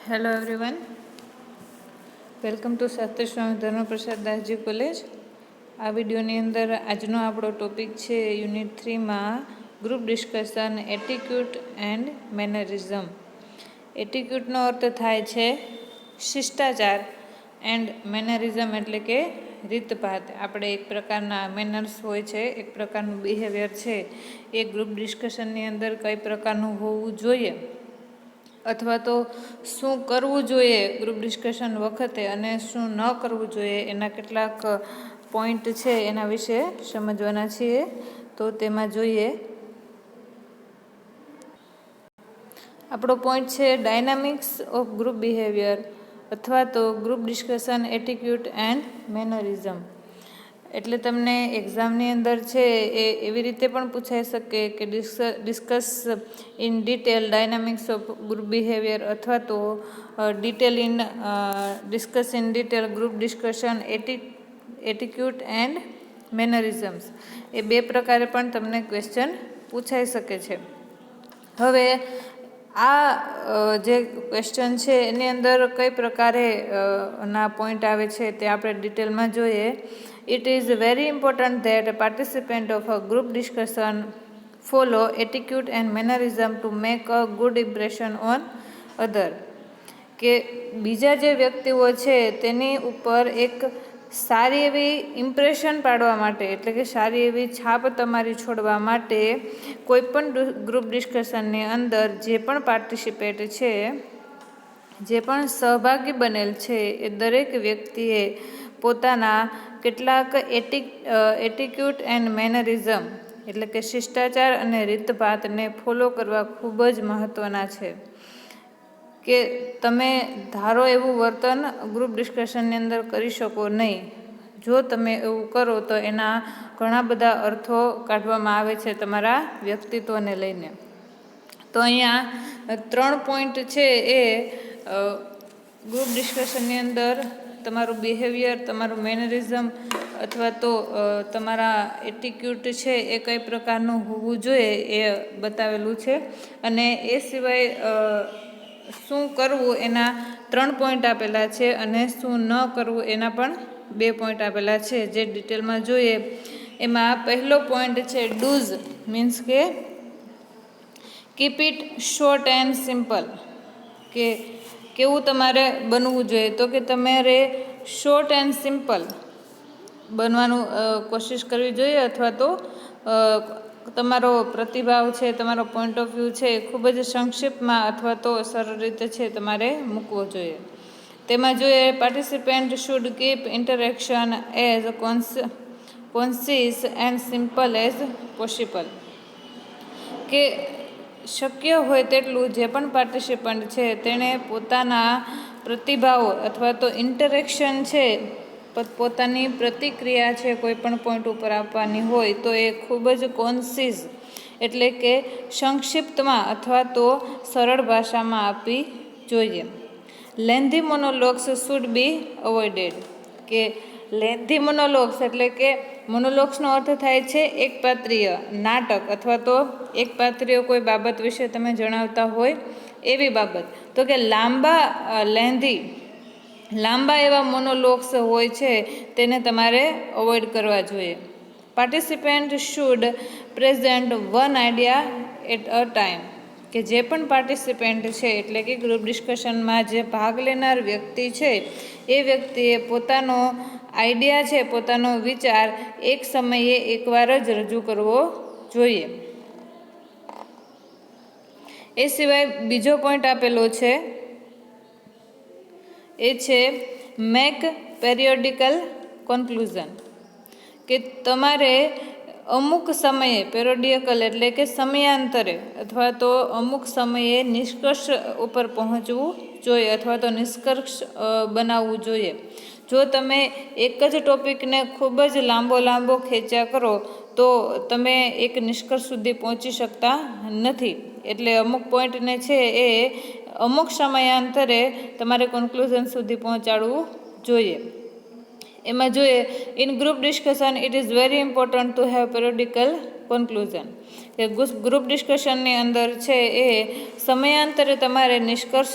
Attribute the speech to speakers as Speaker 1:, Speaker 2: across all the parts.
Speaker 1: Hello everyone, welcome to Shastri Swami Dharmaprasad Dasji college. આ વિડીયોની અંદર આજનો આપણો ટોપિક છે યુનિટ 3માં group discussion etiquette and mannerism. એટિક્યુટનો અર્થ થાય છે શિષ્ટાચાર એન્ડ મેનરિઝમ એટલે કે રીતભાત. આપણે એક પ્રકારના મેનર્સ હોય છે, એક પ્રકારનું બિહેવિયર છે, એ ગ્રુપ ડિસ્કશનની અંદર કઈ પ્રકારનું હોવું જોઈએ અથવા તો શું કરવું જોઈએ ગ્રુપ ડિસ્કશન વખતે અને શું ન કરવું જોઈએ, એના કેટલાક પોઈન્ટ છે એના વિશે સમજવાના છીએ. તો તેમાં જોઈએ, આપણો પોઈન્ટ છે ડાયનામિક્સ ઓફ ગ્રુપ બિહેવિયર અથવા તો ગ્રુપ ડિસ્કશન એટિક્યુટ એન્ડ મેનરિઝમ. એટલે તમને એક્ઝામની અંદર છે એ એવી રીતે પણ પૂછાઈ શકે કે discuss in detail dynamics of group behaviour અથવા તો discuss in detail group discussion etiquette and mannerisms. એ બે પ્રકારે પણ તમને ક્વેશ્ચન પૂછાઈ શકે છે. હવે આ જે ક્વેશ્ચન છે એની અંદર કઈ પ્રકારે ના પોઈન્ટ આવે છે તે આપણે ડિટેલમાં જોઈએ. It is very important that participants of a group discussion follow etiquette and mannerism to make a good impression on other. કે બીજા જે વ્યક્તિઓ છે તેની ઉપર એક સારી એવી ઇમ્પ્રેશન પાડવા માટે, એટલે કે સારી એવી છાપ તમારી છોડવા માટે કોઈ પણ ગ્રુપ ડિસ્કશનની અંદર જે પણ પાર્ટિસિપેટ છે, જે પણ સહભાગી બનેલ છે, એ દરેક વ્યક્તિએ પોતાના કેટલાક એટિક્યુટ એન્ડ મેનરિઝમ એટલે કે શિષ્ટાચાર અને રીતભાતને ફોલો કરવા ખૂબ જ મહત્ત્વના છે. કે તમે ધારો એવું વર્તન ગ્રુપ ડિસ્કશનની અંદર કરી શકો નહીં. જો તમે એવું કરો તો એના ઘણા બધા અર્થો કાઢવામાં આવે છે તમારા વ્યક્તિત્વને લઈને. તો અહીંયા 3 પોઈન્ટ છે એ ગ્રુપ ડિસ્કશનની અંદર તમારું બિહેવિયર, તમારું મેનરિઝમ અથવા તો તમારા એટિક્યુટ છે એ કઈ પ્રકારનું હોવું જોઈએ એ બતાવેલું છે. અને એ સિવાય શું કરવું એના 3 પોઈન્ટ આપેલા છે અને શું ન કરવું એના પણ 2 પોઈન્ટ આપેલા છે, જે ડિટેલમાં જોઈએ. એમાં પહેલો પોઈન્ટ છે ડૂઝ, મીન્સ કે keep it short and simple. કે કેવું તમારે બનવું જોઈએ, તો કે તમારે શોર્ટ એન્ડ સિમ્પલ બનવાનું કોશિશ કરવી જોઈએ અથવા તો તમારો પ્રતિભાવ છે, તમારો પોઈન્ટ ઓફ વ્યૂ છે એ ખૂબ જ સંક્ષિપ્તમાં અથવા તો સરળ રીતે છે તમારે મૂકવો જોઈએ. તેમાં જોઈએ, participant should keep interaction as concise and simple as possible. કે શક્ય હોય તેટલું જે પણ પાર્ટિસિપન્ટ છે તેણે પોતાના પ્રતિભાવો અથવા તો ઇન્ટરેક્શન છે, પોતાની પ્રતિક્રિયા છે કોઈ પણ પોઈન્ટ ઉપર આપવાની હોય તો એ ખૂબ જ કોન્સીસ એટલે કે સંક્ષિપ્તમાં અથવા તો સરળ ભાષામાં આપવી જોઈએ. Lengthy monologues should be avoided. કે લેન્ધી મોનોલોગ્સ એટલે કે મોનોલોગ્સનો અર્થ થાય છે એકપાત્રીય નાટક અથવા તો એકપાત્રીય કોઈ બાબત વિશે તમે જણાવતા હોય એવી બાબત. તો કે લાંબા એવા મોનોલોગ્સ હોય છે તેને તમારે અવોઇડ કરવા જોઈએ. Participant should present one idea at a time. કે જે પણ પાર્ટિસિપન્ટ છે એટલે કે ગ્રુપ ડિસ્કશનમાં જે ભાગ લેનાર વ્યક્તિ છે એ વ્યક્તિએ પોતાનો આઈડિયા છે, પોતાનો વિચાર એક સમયે એકવાર જ રજૂ કરવો જોઈએ. એ સિવાય બીજો પોઈન્ટ આપેલો છે એ છે મેક પેરિયોડિકલ કન્ક્લુઝન. કે તમારે અમુક સમયે પેરિયોડિકલ એટલે કે સમયાંતરે અથવા તો અમુક સમયે નિષ્કર્ષ ઉપર પહોંચવું જોઈએ અથવા તો નિષ્કર્ષ બનાવવું જોઈએ. જો તમે એક જ ટોપિકને ખૂબ જ લાંબો ખેંચ્યા કરો તો તમે એક નિષ્કર્ષ સુધી પહોંચી શકતા નથી. એટલે અમુક પોઈન્ટને છે એ અમુક સમયાંતરે તમારે કન્ક્લુઝન સુધી પહોંચાડવું જોઈએ. એમાં જોઈએ, in group discussion it is very important to have periodical conclusion. કે કે ગ્રુપ ડિસ્કશનની અંદર છે એ સમયાંતરે તમારે નિષ્કર્ષ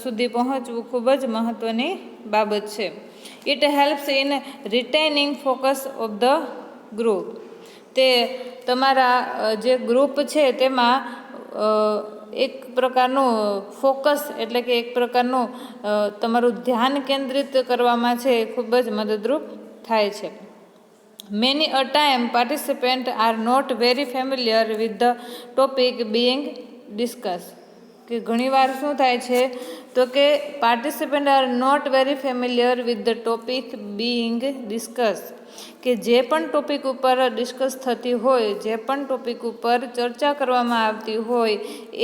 Speaker 1: સુધી પહોંચવું ખૂબ જ મહત્ત્વની બાબત છે. It helps in retaining focus of the group. તે તમારા જે ગ્રુપ છે તેમાં એક પ્રકારનું ફોકસ એટલે કે એક પ્રકારનું તમારું ધ્યાન કેન્દ્રિત કરવામાં છે એ ખૂબ જ મદદરૂપ થાય છે. Many a time participants are not very familiar with the topic being discussed. કે ઘણીવાર શું થાય છે તો કે participant are not very familiar with the topic being discuss. કે જે પણ ટોપિક ઉપર ડિસ્કસ થતી હોય, જે પણ ટોપિક ઉપર ચર્ચા કરવામાં આવતી હોય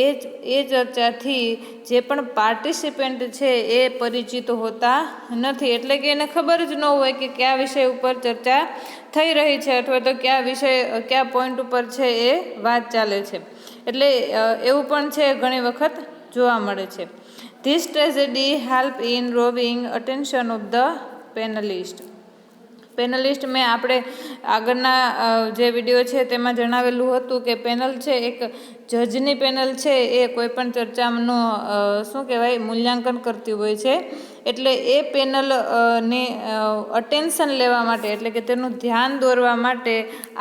Speaker 1: એ ચર્ચાથી જે પણ પાર્ટિસિપન્ટ છે એ પરિચિત હોતા નથી. એટલે કે એને ખબર જ ન હોય કે કયા વિષય ઉપર ચર્ચા થઈ રહી છે અથવા તો કયા પોઈન્ટ ઉપર છે એ વાત ચાલે છે. એટલે એવું પણ છે ઘણી વખત જોવા મળે છે. This tragedy help in rowing attention of the panellist. મેં આપણે આગળના જે વિડીયો છે તેમાં જણાવેલું હતું કે પેનલ છે એક જજની પેનલ છે એ કોઈપણ ચર્ચાનું શું કહેવાય મૂલ્યાંકન કરતી હોય છે. એટલે એ પેનલ ને અટેન્શન લેવા માટે એટલે કે તેનું ધ્યાન દોરવા માટે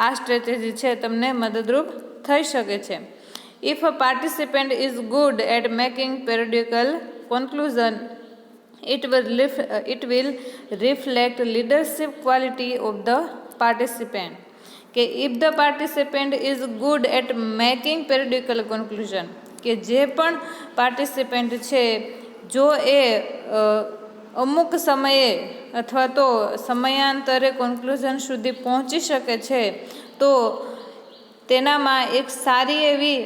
Speaker 1: આ સ્ટ્રેટેજી છે તમને મદદરૂપ થઈ શકે છે. If a participant is good at making periodical conclusion, it will reflect leadership quality of the participant. કે if the participant is good at making periodical conclusion, કે જે પણ પાર્ટિસિપન્ટ છે જો એ અમુક સમયે અથવા તો સમયાંતરે કોન્ક્લુઝન સુધી પહોંચી શકે છે તો તેનામાં એક સારી એવી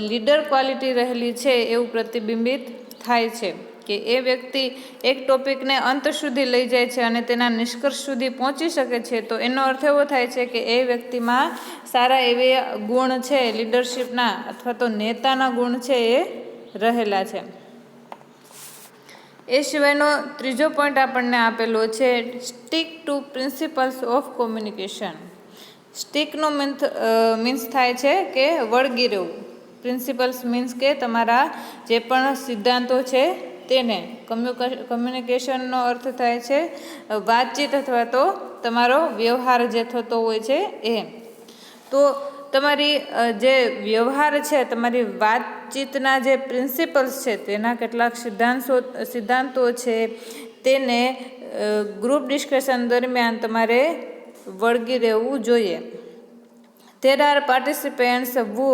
Speaker 1: લીડર ક્વોલિટી રહેલી છે એવું પ્રતિબિંબિત થાય છે. કે એ વ્યક્તિ એક ટોપિકને અંત સુધી લઈ જાય છે અને તેના નિષ્કર્ષ સુધી પહોંચી શકે છે તો એનો અર્થ એવો થાય છે કે એ વ્યક્તિમાં સારા એવા ગુણ છે લીડરશિપના અથવા તો નેતાના ગુણ છે એ રહેલા છે. એ સિવાયનો ત્રીજો પોઈન્ટ આપણને આપેલો છે stick to principles of communication. સ્ટીકનો મીન્સ થાય છે કે વળગી રહેવું. પ્રિન્સિપલ્સ મીન્સ કે તમારા જે પણ સિદ્ધાંતો છે તેને. કમ્યુનિકેશનનો અર્થ થાય છે વાતચીત અથવા તો તમારો વ્યવહાર જે થતો હોય છે એ. તો તમારી જે વ્યવહાર છે તમારી વાતચીતના જે પ્રિન્સિપલ્સ છે તેના કેટલાક સિદ્ધાંતો છે તેને ગ્રુપ ડિસ્કશન દરમિયાન તમારે વળગી રહેવું જોઈએ. There are participants who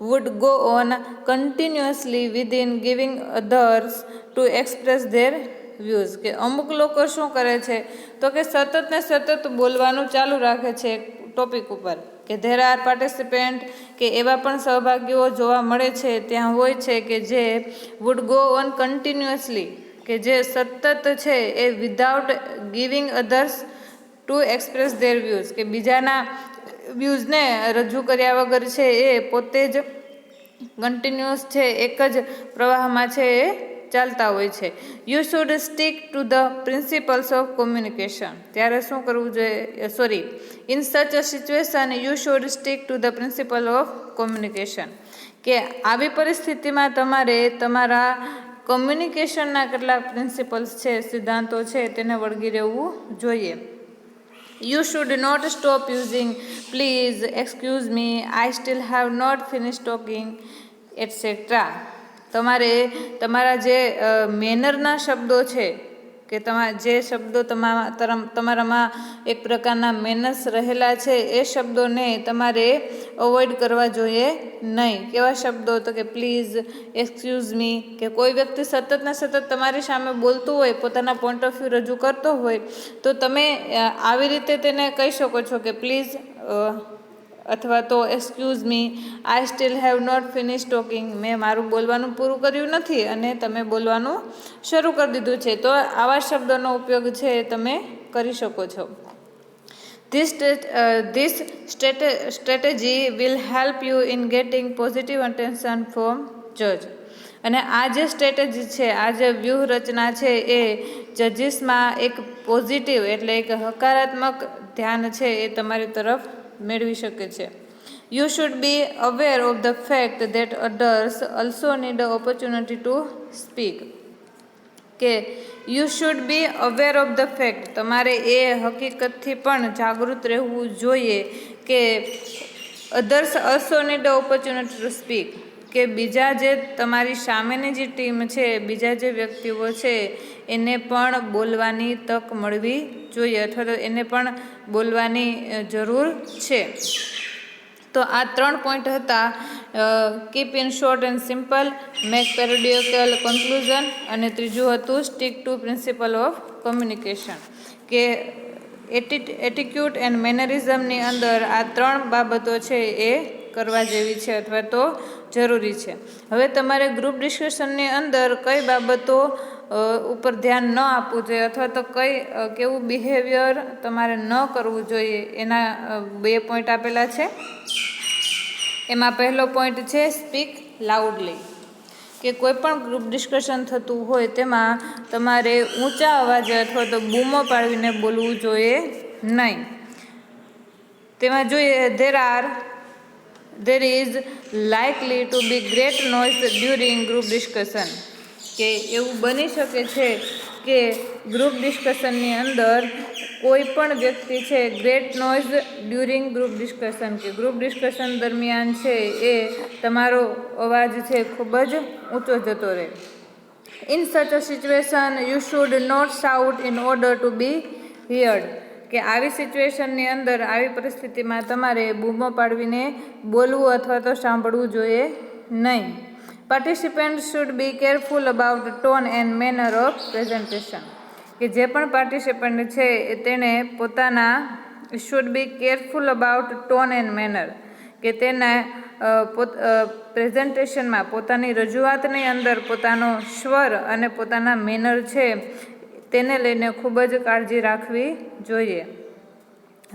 Speaker 1: would go on continuously within giving others to express their views. કે અમુક લોકો શું કરે છે તો કે સતત ને સતત બોલવાનું ચાલુ રાખે છે ટોપિક ઉપર. કે there are participants કે એવા પણ સહભાગીઓ જોવા મળે છે ત્યાં હોય છે કે જે would go on continuously કે જે સતત છે એ without giving others to express their views કે બીજાના વ્યૂઝને રજૂ કર્યા વગર છે એ પોતે જ કન્ટિન્યુઅસ છે એક જ પ્રવાહમાં છે એ ચાલતા હોય છે. You should stick to the principles of communication. ત્યારે શું કરવું જોઈએ in such a situation you should stick to the principal of communication. કે આવી પરિસ્થિતિમાં તમારે તમારા કોમ્યુનિકેશનના કેટલાક પ્રિન્સિપલ્સ છે સિદ્ધાંતો છે તેને વળગી રહેવું જોઈએ. You should not stop using please, excuse me, I still have not finished talking, etc. તમારે તમારા જે મેનરના શબ્દો છે કે જે શબ્દો તમારામાં એક પ્રકારના મેનર્સ રહેલા છે એ શબ્દોને તમારે અવોઇડ કરવા જોઈએ નહીં. કેવા શબ્દો તો કે પ્લીઝ, એક્સક્યુઝ મી. કે કોઈ વ્યક્તિ સતત ને સતત તમારી સામે બોલતું હોય પોતાના પોઈન્ટ ઓફ વ્યૂ રજૂ કરતો હોય તો તમે આવી રીતે તેને કહી શકો છો કે પ્લીઝ અથવા તો excuse me, I still have not finish talking. મેં મારું બોલવાનું પૂરું કર્યું નથી અને તમે બોલવાનું શરૂ કરી દીધું છે. તો આવા શબ્દોનો ઉપયોગ છે એ તમે કરી શકો છો. This strategy will help you in getting positive attention from judge. અને આ જે સ્ટ્રેટેજી છે આ જે વ્યૂહરચના છે એ જજીસમાં એક પોઝિટિવ એટલે એક હકારાત્મક ધ્યાન છે એ તમારી તરફ મેળવી શકે છે. You should be aware of the fact that others also need a opportunity to speak. કે you should be aware of the fact, તમારે એ હકીકતથી પણ જાગૃત રહેવું જોઈએ કે others also need a opportunity to speak, કે બીજા જે તમારી સામેની જે ટીમ છે, બીજા જે વ્યક્તિઓ છે એને પણ બોલવાની તક મળવી જોઈએ અથવા તો એને પણ બોલવાની જરૂર છે. તો આ 3 પોઈન્ટ હતા. Keep in short and simple, make periodical conclusion, અને ત્રીજું હતું stick to principle of communication. કે એટીટ્યુડ એન્ડ મેનરિઝમની અંદર આ 3 બાબતો છે એ કરવા જેવી છે અથવા તો જરૂરી છે. હવે તમારે ગ્રુપ ડિસ્કશનની અંદર કઈ બાબતો ઉપર ધ્યાન ન આપવું જોઈએ અથવા તો કેવું બિહેવિયર તમારે ન કરવું જોઈએ એના 2 પોઈન્ટ આપેલા છે. એમાં પહેલો પોઈન્ટ છે સ્પીક લાઉડલી. કે કોઈ પણ ગ્રુપ ડિસ્કશન થતું હોય તેમાં તમારે ઊંચા અવાજે અથવા તો બૂમો પાડીને બોલવું જોઈએ નહીં. તેમાં જોઈએ there is likely to be great noise during group discussion. કે એવું બની શકે છે કે ગ્રુપ ડિસ્કશનની અંદર કોઈ પણ વ્યક્તિ છે great noise during group discussion, કે ગ્રુપ ડિસ્કશન દરમિયાન છે એ તમારો અવાજ છે ખૂબ જ ઊંચો જતો રહે. In such a situation you should not shout in order to be heard. કે આવી સિચ્યુએશનની અંદર, આવી પરિસ્થિતિમાં તમારે બૂમો પાડવીને બોલવું અથવા તો સાંભળવું જોઈએ નહીં. Participant should be careful about tone and manner of presentation. કે જે પણ પાર્ટિસિપન્ટ છે તેણે પોતાના should be careful about tone and manner, કે તેના પ્રેઝન્ટેશનમાં પોતાની રજૂઆતની અંદર પોતાનો સ્વર અને પોતાના મેનર છે તેને લઈને ખૂબ જ કાળજી રાખવી જોઈએ.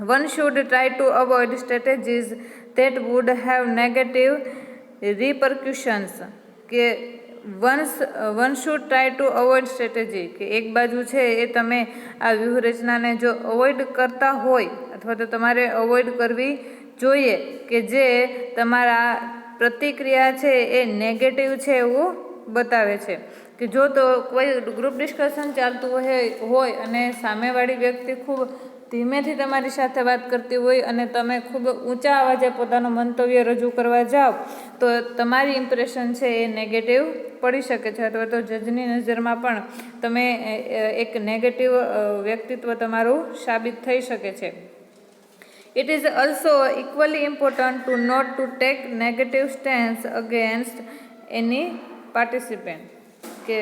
Speaker 1: One should try to avoid strategies that would have negative repercussions. કે one should try to avoid strategy, કે એક બાજુ છે એ તમે આ વ્યૂહરચનાને જો અવોઇડ કરતા હોય અથવા તો તમારે અવોઇડ કરવી જોઈએ કે જે તમારા પ્રતિક્રિયા છે એ નેગેટિવ છે એવું બતાવે છે. કે જો તો કોઈ ગ્રુપ ડિસ્કશન ચાલતું હોય અને સામેવાળી વ્યક્તિ ખૂબ ધીમેથી તમારી સાથે વાત કરતી હોય અને તમે ખૂબ ઊંચા અવાજે પોતાનું મંતવ્ય રજૂ કરવા જાઓ તો તમારી ઇમ્પ્રેશન છે એ નેગેટિવ પડી શકે છે અથવા તો જજની નજરમાં પણ તમે એક નેગેટિવ વ્યક્તિત્વ તમારું સાબિત થઈ શકે છે. It is also equally important to not to take negative stance against any participant. કે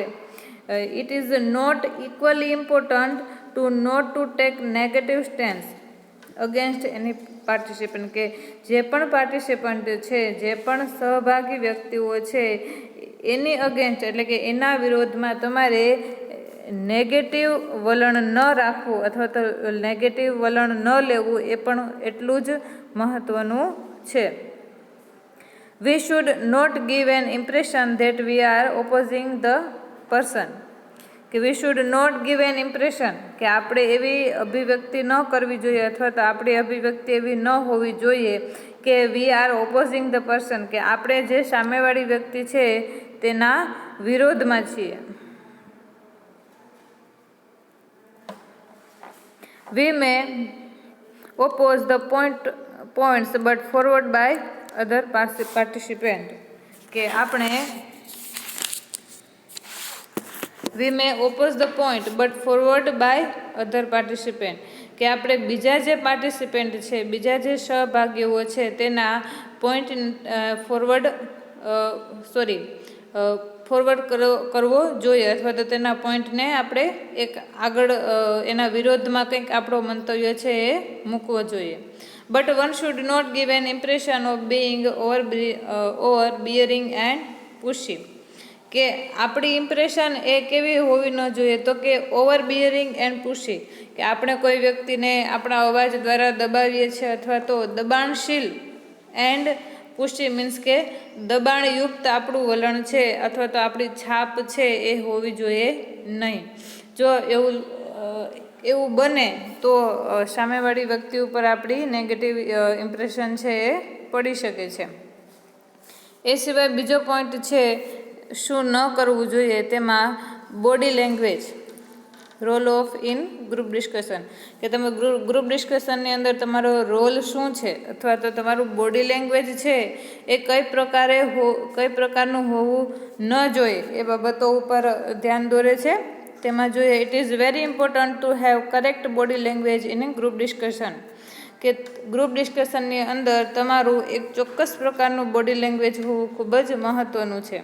Speaker 1: it is not equally important to not to take negative stance against any participant. કે જે પણ પાર્ટિસિપન્ટ છે, જે પણ સહભાગી વ્યક્તિઓ છે એની અગેન્સ્ટ એટલે કે એના વિરોધમાં તમારે નેગેટિવ વલણ ન રાખવું અથવા તો નેગેટિવ વલણ ન લેવું એ પણ એટલું જ મહત્ત્વનું છે. We should not give an impression that we are opposing the person. કે we should not give an impression, કે આપણે એવી અભિવ્યક્તિ ન કરવી જોઈએ અથવા તો આપણી અભિવ્યક્તિ એવી ન હોવી જોઈએ કે વી આર ઓપોઝિંગ ધ પર્સન, કે આપણે જે સામેવાળી વ્યક્તિ છે તેના વિરોધમાં છીએ. We may oppose the points but forward by other participant. કે આપણે we may oppose the point but forward by other participant. કે આપણે બીજા જે પાર્ટિસિપન્ટ છે, બીજા જે સહભાગીઓ છે તેના પોઈન્ટ ફોરવર્ડ કરવો જોઈએ અથવા તો તેના પોઈન્ટને આપણે એક આગળ એના વિરોધમાં કંઈક આપણો મંતવ્ય છે એ મૂકવો જોઈએ. But one should not give an impression of being overbearing and pushy. કે આપણી ઇમ્પ્રેશન એ કેવી હોવી ન જોઈએ તો કે ઓવર બિયરિંગ એન્ડ પુશી, કે આપણે કોઈ વ્યક્તિને આપણા અવાજ દ્વારા દબાવીએ છીએ અથવા તો દબાણશીલ એન્ડ પુષ્ટિ મીન્સ કે દબાણયુક્ત આપણું વલણ છે અથવા તો આપણી છાપ છે એ હોવી જોઈએ નહીં. જો એવું બને તો સામેવાળી વ્યક્તિ ઉપર આપણી નેગેટિવ ઇમ્પ્રેશન છે એ પડી શકે છે. એ સિવાય બીજો પોઈન્ટ છે શું ન કરવું જોઈએ, તેમાં body language, role of in group discussion, કે તમે ગ્રુપ ડિસ્કશનની અંદર તમારો રોલ શું છે અથવા તો તમારું બોડી લેંગ્વેજ છે એ કઈ પ્રકારનું હોવું ન જોઈએ એ બાબતો ઉપર ધ્યાન દોરે છે. તેમાં જોઈએ it is very important to have correct body language in A group discussion, કે ગ્રુપ ડિસ્કશનની અંદર તમારું એક ચોક્કસ પ્રકારનું બોડી લેંગ્વેજ હોવું ખૂબ જ મહત્ત્વનું છે.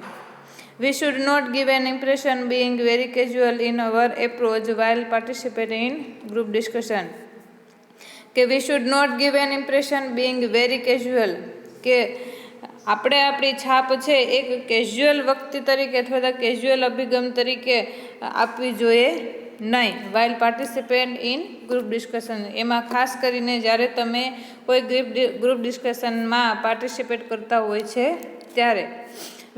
Speaker 1: We should not give an impression being very casual in our approach while participating in group discussion. કે we should not give an impression being very casual, કે આપણે આપણી છાપ છે એક કેઝ્યુઅલ વ્યક્તિ તરીકે અથવા તો કેઝ્યુઅલ અભિગમ તરીકે આપવી જોઈએ નહીં. while participate in group discussion, એમાં ખાસ કરીને જ્યારે તમે કોઈ ગ્રુપ ડિસ્કશનમાં પાર્ટિસિપેટ કરતા હોય છે ત્યારે.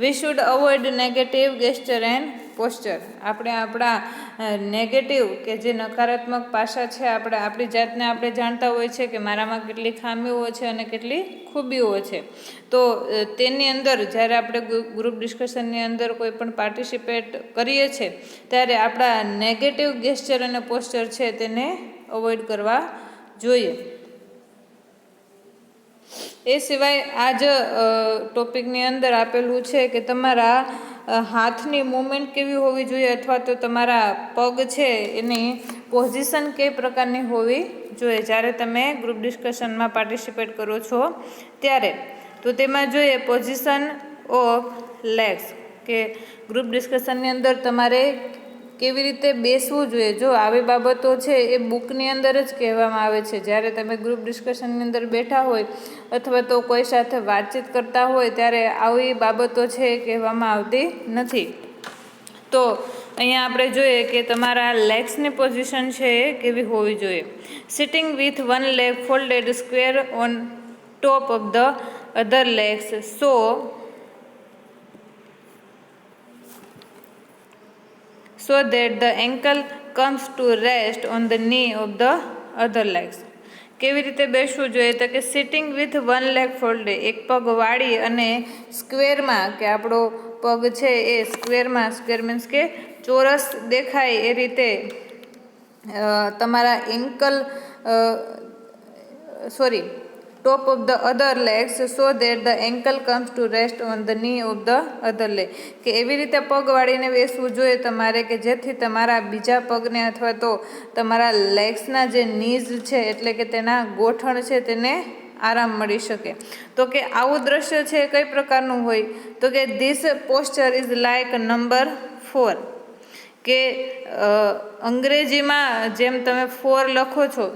Speaker 1: We should avoid negative gesture and posture. આપણે આપણા નેગેટિવ કે જે નકારાત્મક પાસા છે આપણી જાતને આપણે જાણતા હોય છે કે મારામાં કેટલી ખામીઓ છે અને કેટલી ખૂબીઓ છે. તો તેની અંદર જ્યારે આપણે ગ્રુપ ડિસ્કશનની અંદર કોઈ પણ પાર્ટિસિપેટ કરીએ છીએ ત્યારે આપણા નેગેટિવ ગેસ્ચર અને પોસ્ચર છે તેને અવોઇડ કરવા જોઈએ. એ સિવાય આ જ ટોપિકની અંદર આપેલું છે કે તમારા હાથની મૂવમેન્ટ કેવી હોવી જોઈએ અથવા તો તમારા પગ છે એની પોઝિશન કઈ પ્રકારની હોવી જોઈએ જ્યારે તમે ગ્રુપ ડિસ્કશનમાં પાર્ટિસિપેટ કરો છો ત્યારે. તો તેમાં જોઈએ પોઝિશન ઓફ લેગ્સ, કે ગ્રુપ ડિસ્કશનની અંદર તમારે કેવી રીતે બેસવું જોઈએ. જો આવી બાબતો છે એ બુકની અંદર જ કહેવામાં આવે છે. જ્યારે તમે ગ્રુપ ડિસ્કશનની અંદર બેઠા હોય અથવા તો કોઈ સાથે વાતચીત કરતા હોય ત્યારે આવી બાબતો છે એ કહેવામાં આવતી નથી. તો અહીંયા આપણે જોઈએ કે તમારા લેગ્સની પોઝિશન છે એ કેવી હોવી જોઈએ. Sitting with one leg folded square on top of the other legs so that the ankle comes to rest on the knee of the other legs. કેવી રીતે બેસવું જોઈએ તો કે sitting with one leg folded, એક પગ વાળી અને સ્ક્વેરમાં, કે આપણો પગ છે એ સ્ક્વેરમાં, સ્ક્વેર મીન્સ કે ચોરસ દેખાય એ રીતે તમારા ankle top of the other legs so that the ankle comes to rest on the ની ઓફ ધ અધર લેગ, કે એવી રીતે પગ વાળીને બેસવું જોઈએ તમારે કે જેથી તમારા બીજા પગને અથવા તો તમારા લેગ્સના જે નીઝ છે એટલે કે તેના ગોઠણ છે તેને આરામ મળી શકે. તો કે આવું દ્રશ્ય છે કઈ પ્રકારનું હોય તો કે this posture is like number 4, કે અંગ્રેજીમાં જેમ તમે 4 લખો છો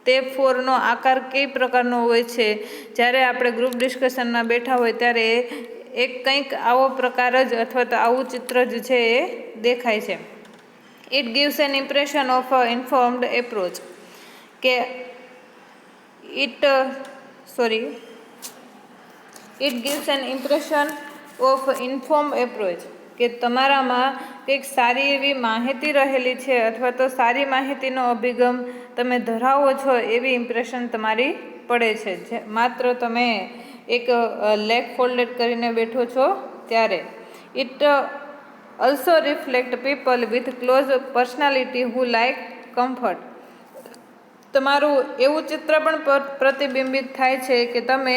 Speaker 1: તે 4નો આકાર કઈ પ્રકારનો હોય છે જ્યારે આપણે ગ્રુપ ડિસ્કશનમાં બેઠા હોય ત્યારે એક કંઈક આવો પ્રકાર જ અથવા તો આવું ચિત્ર જ છે એ દેખાય છે. It gives an impression of informed approach, કે it gives an impression of inform approach, કે તમારામાં કંઈક સારી એવી માહિતી રહેલી છે અથવા તો સારી માહિતીનો અભિગમ તમે ધરાવો છો એવી ઇમ્પ્રેશન તમારી પડે છે માત્ર તમે એક લેગ ફોલ્ડેડ કરીને બેઠો છો ત્યારે. It also reflect people with close personality who like comfort. તમારું એવું ચિત્ર પણ પ્રતિબિંબિત થાય છે કે તમે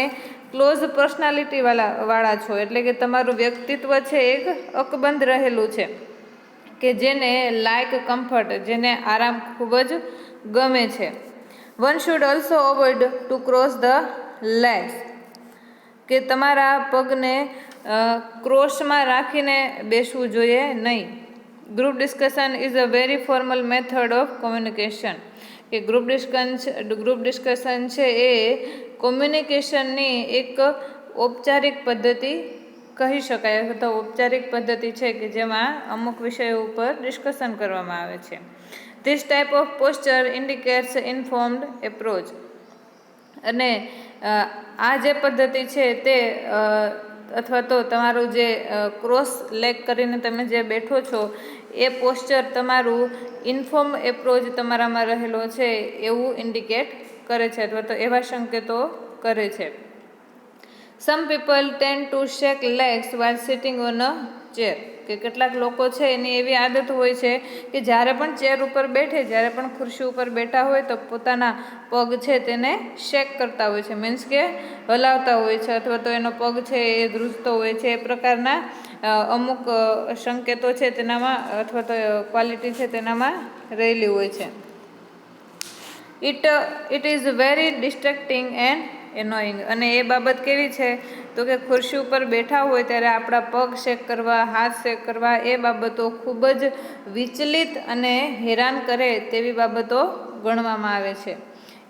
Speaker 1: ક્લોઝ પર્સનાલિટી વાળા છો, એટલે કે તમારું વ્યક્તિત્વ છે એક અકબંધ રહેલું છે, કે જેને લાઇક કમ્ફર્ટ, જેને આરામ ખૂબ જ ગમે છે. One should also avoid to cross the legs, કે તમારા પગને ક્રોસમાં રાખીને બેસવું જોઈએ નહીં. Group discussion is a very formal method of communication, કે ગ્રુપ ડિસ્કશન છે એ કોમ્યુનિકેશનની એક ઔપચારિક પદ્ધતિ કહી શકાય અથવા તો ઔપચારિક પદ્ધતિ છે કે જેમાં અમુક વિષયો ઉપર ડિસ્કશન કરવામાં આવે છે. This type of posture indicates informed approach, અને આ જે પદ્ધતિ છે તે અથવા તો તમારું જે ક્રોસ લેગ કરીને તમે જે બેઠો છો એ પોસ્ચર તમારું ઇન્ફોર્મ એપ્રોચ તમારામાં રહેલો છે એવું ઇન્ડિકેટ કરે છે અથવા તો એવા સંકેતો કરે છે. Some people tend to shake legs while sitting on a chair, કે કેટલાક લોકો છે એની એવી આદત હોય છે કે જ્યારે પણ ચેર ઉપર બેઠે, જ્યારે પણ ખુરશી ઉપર બેઠા હોય તો પોતાના પગ છે તેને શેક કરતા હોય છે, મીન્સ કે હલાવતા હોય છે, અથવા તો એનો પગ છે એ ધ્રુજતો હોય છે. એ પ્રકારના અમુક સંકેતો છે તેનામાં, અથવા તો ક્વોલિટી છે તેનામાં રહેલી હોય છે. It is very distracting and annoying, અને એ બાબત કેવી છે તો કે ખુરશી ઉપર બેઠા હોય ત્યારે આપણા પગ શેક કરવા, હાથ શેક કરવા, એ બાબતો ખૂબ જ વિચલિત અને હેરાન કરે તેવી બાબતો ગણવામાં આવે છે.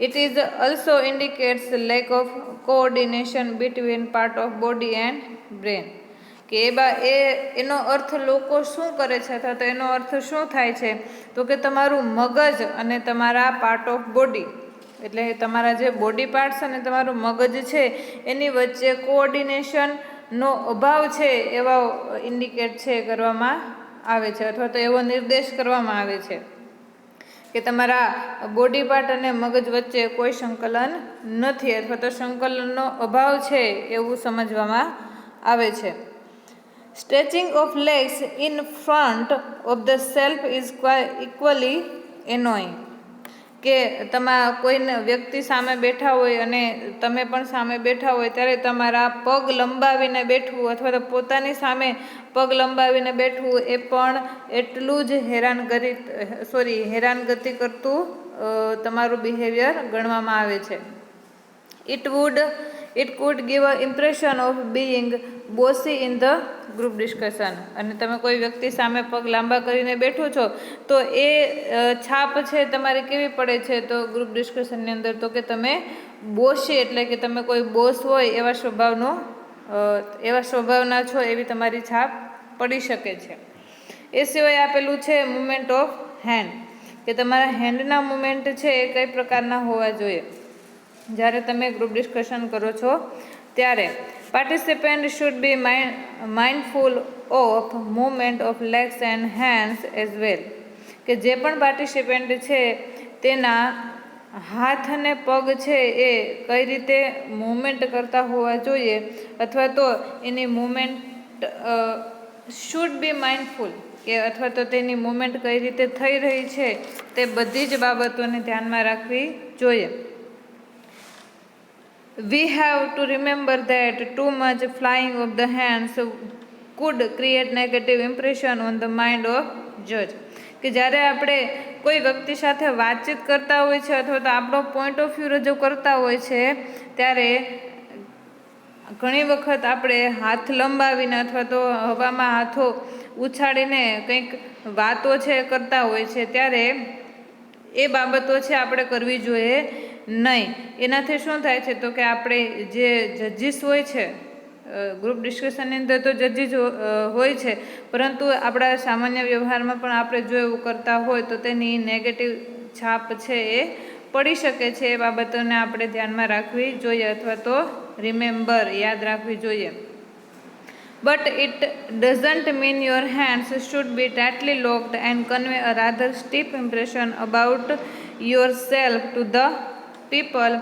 Speaker 1: It is also indicates lack of coordination between part of body and brain, કે એનો અર્થ લોકો શું કરે છે, અથવા તો એનો અર્થ શું થાય છે તો કે તમારું મગજ અને તમારા પાર્ટ ઓફ બોડી, એટલે તમારા જે બોડી પાર્ટ્સ અને તમારું મગજ છે એની વચ્ચે કોઓર્ડિનેશનનો અભાવ છે એવા ઇન્ડિકેટ છે કરવામાં આવે છે, અથવા તો એવો નિર્દેશ કરવામાં આવે છે કે તમારા બોડી પાર્ટ અને મગજ વચ્ચે કોઈ સંકલન નથી, અથવા તો સંકલનનો અભાવ છે એવું સમજવામાં આવે છે. Stretching of legs in front of the self is equally annoying, કે કોઈને વ્યક્તિ સામે બેઠા હોય અને તમે પણ સામે બેઠા હોય ત્યારે તમારા પગ લંબાવીને બેઠવું, અથવા તો પોતાની સામે પગ લંબાવીને બેઠવું એ પણ એટલું જ હેરાનગતિ કરતું તમારું બિહેવિયર ગણવામાં આવે છે. It could give a impression of being bossy in the group discussion, અને તમે કોઈ વ્યક્તિ સામે પગ લાંબા કરીને બેઠો છો તો એ છાપ છે તમારી કેવી પડે છે તો ગ્રુપ ડિસ્કશનની અંદર, તો કે તમે બોસી, એટલે કે તમે કોઈ બોસ હોય એવા સ્વભાવના છો એવી તમારી છાપ પડી શકે છે. એ સિવાય આપેલું છે મુમેન્ટ ઓફ હેન્ડ, કે તમારા હેન્ડના મુમેન્ટ છે એ કઈ પ્રકારના હોવા જોઈએ જ્યારે તમે ગ્રુપ ડિસ્કશન કરો છો ત્યારે. Participant should be mindful of movement of legs and hands as well, કે જે પણ પાર્ટિસિપન્ટ છે તેના હાથ અને પગ છે એ કઈ રીતે મૂવમેન્ટ કરતા હોવા જોઈએ, અથવા તો એની મૂવમેન્ટ શુડ બી માઇન્ડફુલ, કે અથવા તો તેની મૂવમેન્ટ કઈ રીતે થઈ રહી છે તે બધી જ બાબતોને ધ્યાનમાં રાખવી જોઈએ. We have to remember that too much flying of the hands could create negative impression on the mind of judge, કે જ્યારે આપણે કોઈ વ્યક્તિ સાથે વાતચીત કરતા હોય છે અથવા તો આપણો પોઈન્ટ ઓફ વ્યૂ રજૂ કરતા હોય છે ત્યારે ઘણી વખત આપણે હાથ લંબાવીને અથવા તો હવામાં હાથો ઉછાળીને કંઈક વાતો છે કરતા હોય છે, ત્યારે એ બાબતો છે આપણે કરવી જોઈએ નહીં. એનાથી શું થાય છે તો કે આપણે જે જજીસ હોય છે, ગ્રુપ ડિસ્કશનની અંદર તો જજીસ હોય છે, પરંતુ આપણા સામાન્ય વ્યવહારમાં પણ આપણે જો એવું કરતા હોય તો તેની નેગેટિવ છાપ છે એ પડી શકે છે. એ બાબતોને આપણે ધ્યાનમાં રાખવી જોઈએ, અથવા તો યાદ રાખવી જોઈએ. But it doesn't mean your hands should be tightly locked and convey a rather stiff impression about yourself to the people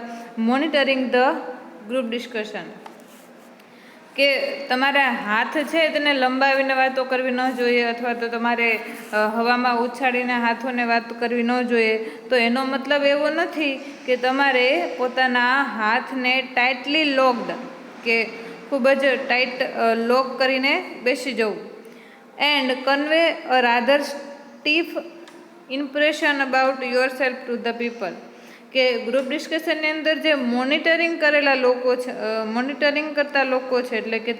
Speaker 1: monitoring the group discussion, કે તમારા હાથ છે તેને લંબાવીને વાતો કરવી ન જોઈએ, અથવા તો તમારે હવામાં ઉછાળીને હાથોને વાત કરવી ન જોઈએ. તો એનો મતલબ એવો નથી કે તમારે પોતાના હાથને ટાઇટલી લોકડ, કે ખૂબ જ ટાઈટ લોક કરીને બેસી જવું. And convey a rather stiff impression about your self to the people, કે ગ્રુપ ડિસ્કશનની અંદર જે મોનિટરિંગ કરતા લોકો છે, એટલે કે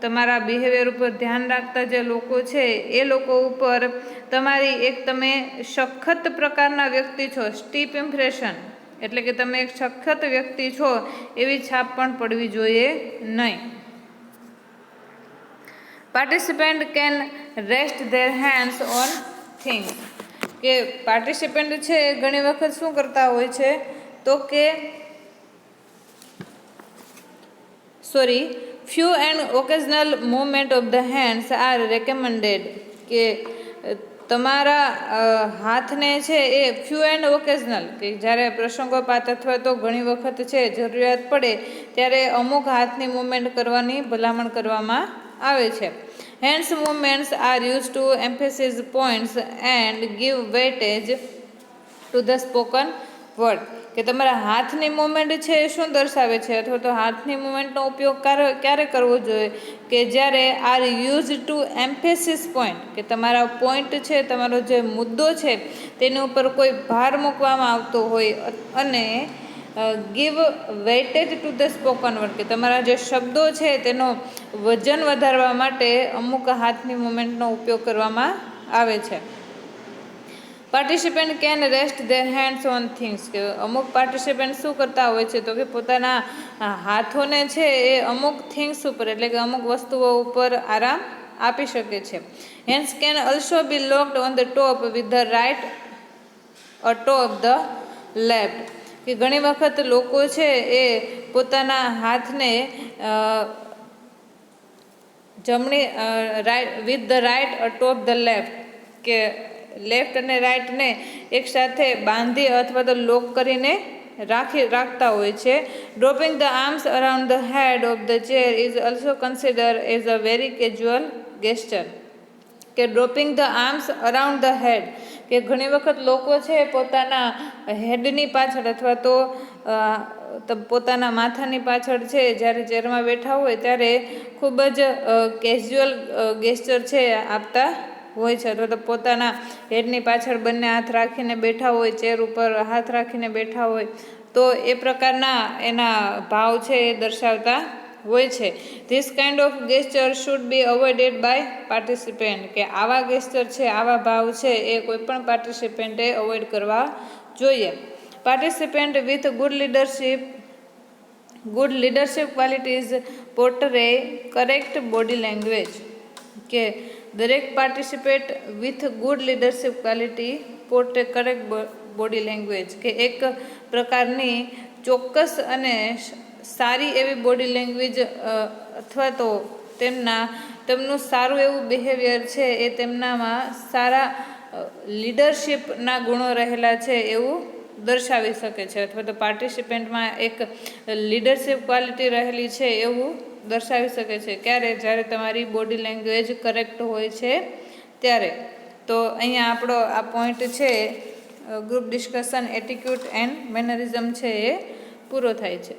Speaker 1: તમારા બિહેવિયર ઉપર ધ્યાન રાખતા જે લોકો છે એ લોકો ઉપર તમે સખત પ્રકારના વ્યક્તિ છો, સ્ટીફ ઇમ્પ્રેશન, એટલે કે તમે એક સખત વ્યક્તિ છો એવી છાપ પણ પડવી જોઈએ નહીં. Participant can rest there hands on things, કે પાર્ટિસિપન્ટ છે ઘણી વખત શું કરતા હોય છે તો કે few and occasional movement of the hands are recommended, કે તમારા હાથને છે એ ફ્યુ એન્ડ ઓકેઝનલ, કે જ્યારે પ્રસંગોપાત અથવા તો ઘણી વખત છે જરૂરિયાત પડે ત્યારે અમુક હાથની મૂવમેન્ટ કરવાની ભલામણ કરવામાં આવે છે. Hands movements are use to emphasis points and give weightage to the spoken word, કે તમારા હાથની મૂવમેન્ટ છે એ શું દર્શાવે છે, અથવા તો હાથની મૂવમેન્ટનો ઉપયોગ ક્યારે કરવો જોઈએ, કે જ્યારે are use to emphasis point, કે તમારા પોઈન્ટ છે, તમારો જે મુદ્દો છે તેની ઉપર કોઈ ભાર મૂકવામાં આવતો હોય, અને give weightage to the spoken word, કે તમારા જે શબ્દો છે તેનો વજન વધારવા માટે અમુક હાથની મૂવમેન્ટનો ઉપયોગ કરવામાં આવે છે. Participant can rest there hands on things, કે અમુક પાર્ટિસિપન્ટ શું કરતા હોય છે તો કે પોતાના હાથોને છે એ અમુક થિંગ્સ ઉપર, એટલે કે અમુક વસ્તુઓ ઉપર આરામ આપી શકે છે. Hands can also be locked on the top with the right toe of the left, કે ઘણી વખત લોકો છે એ પોતાના હાથને જમણી with the right toe of the left, કે લેફ્ટ અને રાઇટને એકસાથે બાંધી અથવા તો લોક કરીને રાખતા હોય છે. Dropping the arms around the head of the chair is also consider as a very casual gesture, કે dropping the arms around the head, કે ઘણી વખત લોકો છે પોતાના હેડની પાછળ અથવા તો પોતાના માથાની પાછળ છે જ્યારે ચેરમાં બેઠા હોય ત્યારે ખૂબ જ કેઝ્યુઅલ ગેસ્ચર છે આપતા હોય છે, અથવા તો પોતાના હેડની પાછળ બંને હાથ રાખીને બેઠા હોય, ચેર ઉપર હાથ રાખીને બેઠા હોય, તો એ પ્રકારના એના ભાવ છે એ દર્શાવતા હોય છે. This kind of gesture should be avoided by participant, કે આવા ગેસ્ચર છે, આવા ભાવ છે એ કોઈ પણ પાર્ટિસિપેન્ટે અવોઇડ કરવા જોઈએ. Participant with good leadership qualities portray correct body language, કે દરેક participant with good leadership quality portray correct body language, કે એક પ્રકારની ચોક્કસ અને સારી એવી બોડી લેંગ્વેજ અથવા તો તેમનું સારું એવું બિહેવિયર છે એ તેમનામાં સારા લીડરશિપના ગુણો રહેલા છે એવું દર્શાવી શકે છે, અથવા તો પાર્ટિસિપેન્ટમાં એક લીડરશિપ ક્વોલિટી રહેલી છે એવું દર્શાવી શકે છે. ક્યારે? જ્યારે તમારી બોડી લેંગ્વેજ કરેક્ટ હોય છે ત્યારે. તો અહીંયા આપણો આ પોઈન્ટ છે ગ્રુપ ડિસ્કશન એટીટ્યુડ એન્ડ મેનરિઝમ છે એ પૂરો થાય છે.